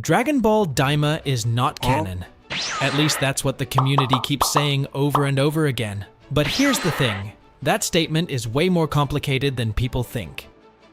Dragon Ball Daima is not canon. At least that's what the community keeps saying over and over again. But here's the thing, that statement is way more complicated than people think.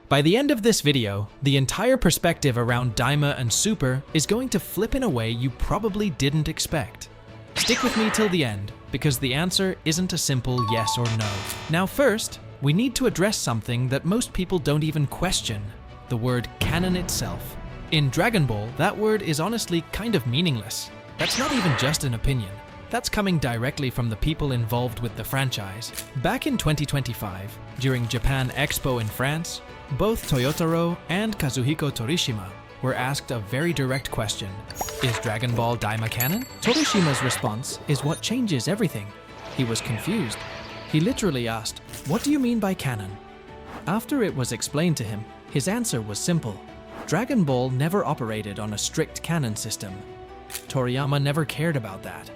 By the end of this video, the entire perspective around Daima and Super is going to flip in a way you probably didn't expect. Stick with me till the end, because the answer isn't a simple yes or no. Now first, we need to address something that most people don't even question, the word canon itself. In Dragon Ball, that word is honestly kind of meaningless. That's not even just an opinion. That's coming directly from the people involved with the franchise. Back in 2025, during Japan Expo in France, both Toyotaro and Kazuhiko Torishima were asked a very direct question. Is Dragon Ball Daima canon? Torishima's response is what changes everything. He was confused. He literally asked, "What do you mean by canon?" After it was explained to him, his answer was simple. Dragon Ball never operated on a strict canon system. Toriyama never cared about that.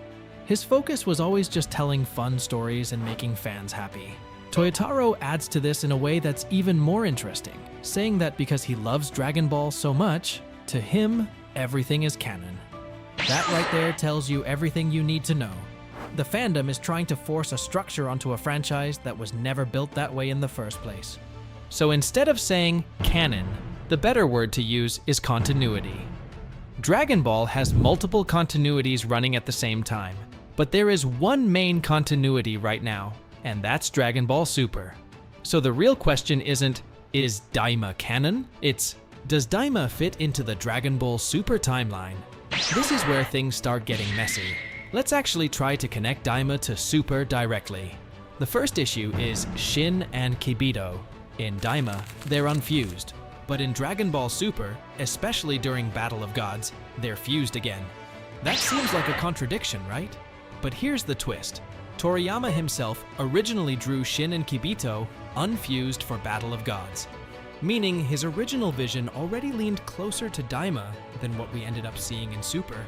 His focus was always just telling fun stories and making fans happy. Toyotaro adds to this in a way that's even more interesting, saying that because he loves Dragon Ball so much, to him, everything is canon. That right there tells you everything you need to know. The fandom is trying to force a structure onto a franchise that was never built that way in the first place. So instead of saying canon, the better word to use is continuity. Dragon Ball has multiple continuities running at the same time, but there is one main continuity right now, and that's Dragon Ball Super. So the real question isn't, is Daima canon? It's, does Daima fit into the Dragon Ball Super timeline? This is where things start getting messy. Let's actually try to connect Daima to Super directly. The first issue is Shin and Kibito. In Daima, they're unfused. But in Dragon Ball Super, especially during Battle of Gods, they're fused again. That seems like a contradiction, right? But here's the twist. Toriyama himself originally drew Shin and Kibito unfused for Battle of Gods, meaning his original vision already leaned closer to Daima than what we ended up seeing in Super.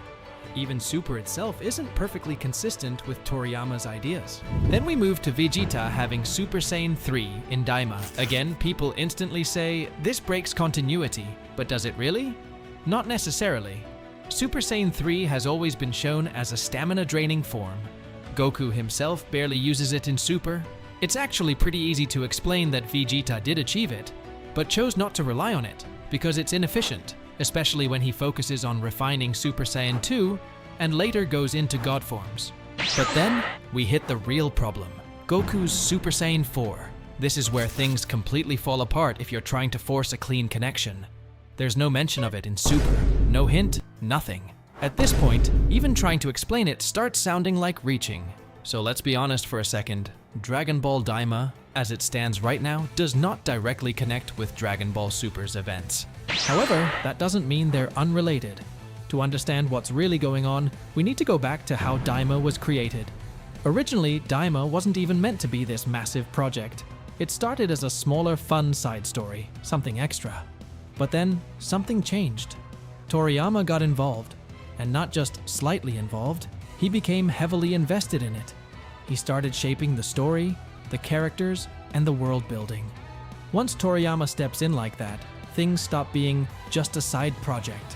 Even Super itself isn't perfectly consistent with Toriyama's ideas. Then we move to Vegeta having Super Saiyan 3 in Daima. Again, people instantly say, this breaks continuity, but does it really? Not necessarily. Super Saiyan 3 has always been shown as a stamina-draining form. Goku himself barely uses it in Super. It's actually pretty easy to explain that Vegeta did achieve it, but chose not to rely on it, because it's inefficient, especially when he focuses on refining Super Saiyan 2 and later goes into God forms. But then, we hit the real problem. Goku's Super Saiyan 4. This is where things completely fall apart if you're trying to force a clean connection. There's no mention of it in Super. No hint, nothing. At this point, even trying to explain it starts sounding like reaching. So let's be honest for a second. Dragon Ball Daima, as it stands right now, does not directly connect with Dragon Ball Super's events. However, that doesn't mean they're unrelated. To understand what's really going on, we need to go back to how Daima was created. Originally, Daima wasn't even meant to be this massive project. It started as a smaller, fun side story, something extra. But then, something changed. Toriyama got involved, and not just slightly involved, he became heavily invested in it. He started shaping the story, the characters, and the world building. Once Toriyama steps in like that, things stop being just a side project.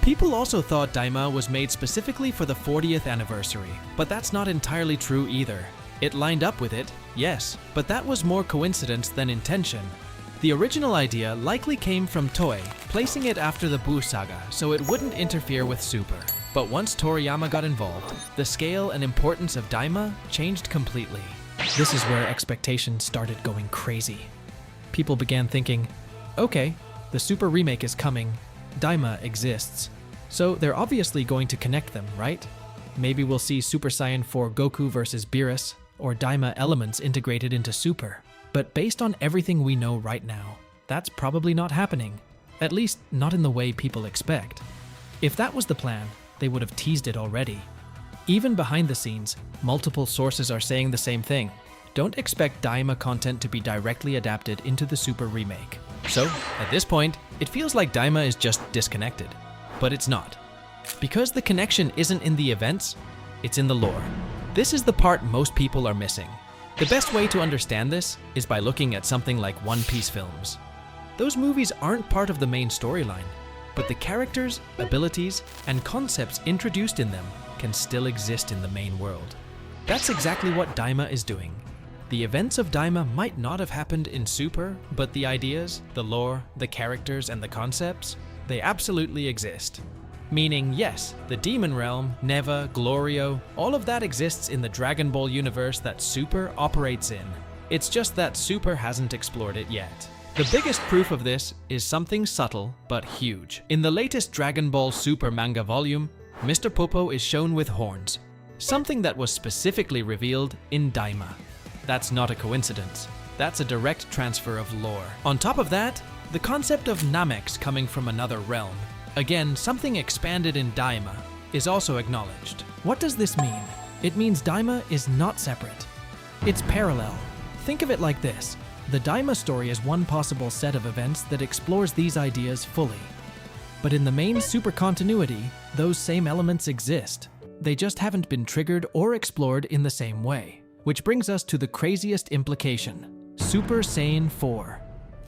People also thought Daima was made specifically for the 40th anniversary, but that's not entirely true either. It lined up with it, yes, but that was more coincidence than intention. The original idea likely came from Toei, placing it after the Buu saga so it wouldn't interfere with Super. But once Toriyama got involved, the scale and importance of Daima changed completely. This is where expectations started going crazy. People began thinking, okay, the Super remake is coming, Daima exists, so they're obviously going to connect them, right? Maybe we'll see Super Saiyan 4 Goku versus Beerus, or Daima elements integrated into Super. But based on everything we know right now, that's probably not happening. At least not in the way people expect. If that was the plan, they would have teased it already. Even behind the scenes, multiple sources are saying the same thing. Don't expect Daima content to be directly adapted into the Super remake. So, at this point, it feels like Daima is just disconnected. But it's not. Because the connection isn't in the events, it's in the lore. This is the part most people are missing. The best way to understand this is by looking at something like One Piece films. Those movies aren't part of the main storyline. but the characters, abilities, and concepts introduced in them can still exist in the main world. That's exactly what Daima is doing. The events of Daima might not have happened in Super, but the ideas, the lore, the characters, and the concepts, they absolutely exist. Meaning, yes, the Demon Realm, Neva, Glorio, all of that exists in the Dragon Ball universe that Super operates in. It's just that Super hasn't explored it yet. The biggest proof of this is something subtle but huge. In the latest Dragon Ball Super manga volume, Mr. Popo is shown with horns, something that was specifically revealed in Daima. That's not a coincidence. That's a direct transfer of lore. On top of that, the concept of Namex coming from another realm, again, something expanded in Daima, is also acknowledged. What does this mean? It means Daima is not separate. It's parallel. Think of it like this. The Daima story is one possible set of events that explores these ideas fully. But in the main super continuity, those same elements exist. They just haven't been triggered or explored in the same way. Which brings us to the craziest implication, Super Saiyan 4.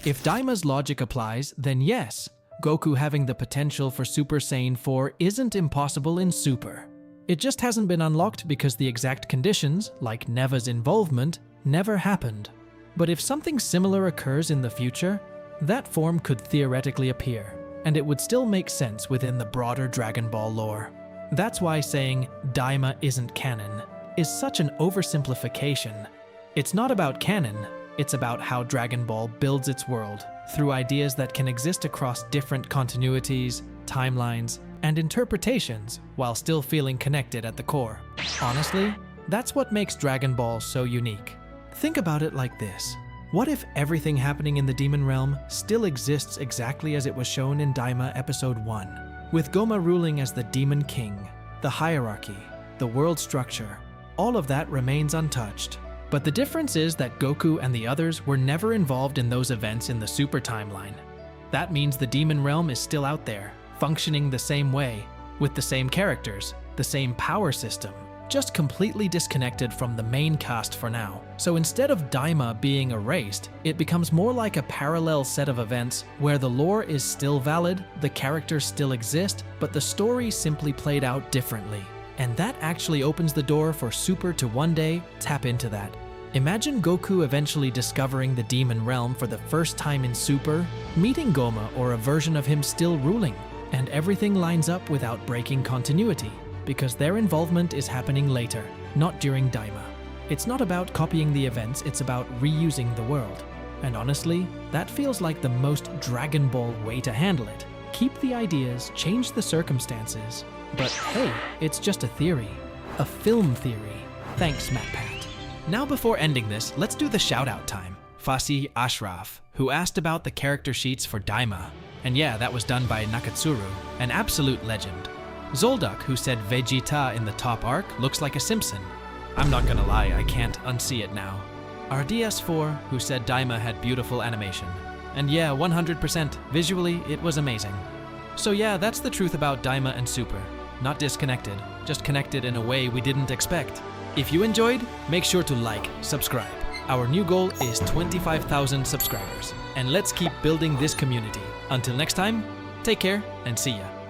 If Daima's logic applies, then yes, Goku having the potential for Super Saiyan 4 isn't impossible in Super. It just hasn't been unlocked because the exact conditions, like Neva's involvement, never happened. But if something similar occurs in the future, that form could theoretically appear, and it would still make sense within the broader Dragon Ball lore. That's why saying Daima isn't canon is such an oversimplification. It's not about canon, it's about how Dragon Ball builds its world through ideas that can exist across different continuities, timelines, and interpretations while still feeling connected at the core. Honestly, that's what makes Dragon Ball so unique. Think about it like this. What if everything happening in the Demon Realm still exists exactly as it was shown in Daima Episode 1, with Goma ruling as the Demon King, the hierarchy, the world structure, all of that remains untouched. But the difference is that Goku and the others were never involved in those events in the Super timeline. That means the Demon Realm is still out there, functioning the same way, with the same characters, the same power system, just completely disconnected from the main cast for now. So instead of Daima being erased, it becomes more like a parallel set of events where the lore is still valid, the characters still exist, but the story simply played out differently. And that actually opens the door for Super to one day tap into that. Imagine Goku eventually discovering the Demon Realm for the first time in Super, meeting Goma or a version of him still ruling, and everything lines up without breaking continuity, because their involvement is happening later, not during Daima. It's not about copying the events, it's about reusing the world. And honestly, that feels like the most Dragon Ball way to handle it. Keep the ideas, change the circumstances. But hey, it's just a theory. A film theory. Thanks, MatPat. Now before ending this, let's do the shoutout time. Fasi Ashraf, who asked about the character sheets for Daima. And yeah, that was done by Nakatsuru, an absolute legend. Zolduk, who said Vegeta in the top arc looks like a Simpson. I'm not gonna lie, I can't unsee it now. RDS4, who said Daima had beautiful animation. And yeah, 100%, visually, it was amazing. So yeah, that's the truth about Daima and Super. Not disconnected, just connected in a way we didn't expect. If you enjoyed, make sure to like, subscribe. Our new goal is 25,000 subscribers. And let's keep building this community. Until next time, take care and see ya.